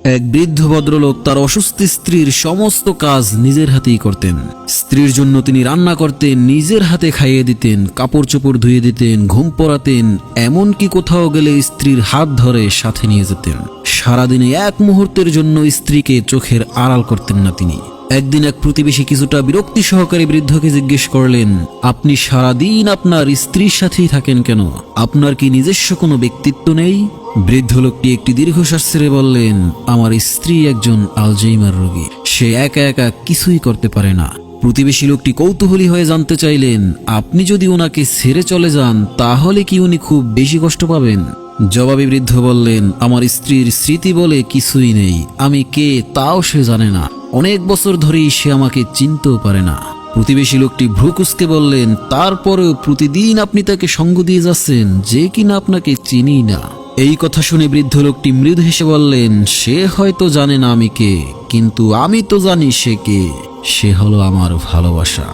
এক বৃদ্ধ ভদ্রলোক তার অসুস্থ স্ত্রীর সমস্ত কাজ নিজের হাতেই করতেন। স্ত্রীর জন্য তিনি রান্না করতেন, নিজের হাতে খাইয়ে দিতেন, কাপড় চোপড় ধুয়ে দিতেন, ঘুম পড়াতেন, এমনকি কোথাও গেলে স্ত্রীর হাত ধরে সাথে নিয়ে যেতেন। সারাদিনে এক মুহূর্তের জন্য স্ত্রীকে চোখের আড়াল করতেন না তিনি। একদিন এক প্রতিবেশী কিছুটা বিরক্তি সহকারে বৃদ্ধকে জিজ্ঞেস করলেন, আপনি সারাদিন আপনার স্ত্রীর সাথেই থাকেন কেন? আপনার কি নিজস্ব কোনো ব্যক্তিত্ব নেই? বৃদ্ধ লোকটি একটি দীর্ঘশ্বাস ছেড়ে বললেন, আমার স্ত্রী একজন আলঝেইমার রোগী, সে একা একা কিছুই করতে পারে না। প্রতিবেশী লোকটি কৌতূহলী হয়ে জানতে চাইলেন, আপনি যদি ওনাকে ছেড়ে চলে যান তাহলে কি উনি খুব বেশি কষ্ট পাবেন? জবাবে বৃদ্ধ বললেন, আমার স্ত্রীর স্মৃতি বলে কিছুই নেই, আমি কে তাও সে জানে না, অনেক বছর ধরেই সে আমাকে চিনতেও পারে না। প্রতিবেশী লোকটি ভ্রু কুঁচকে বললেন, তারপরেও প্রতিদিন আপনি তাকে সঙ্গ দিয়ে যাচ্ছেন যে কিনা আপনাকে চিনি না। এই কথা শুনে বৃদ্ধ লোকটি মৃদু হেসে বললেন, সে হয়তো জানে না আমি কে, কিন্তু আমি তো জানি সে কে, সে হলো আমার ভালোবাসা।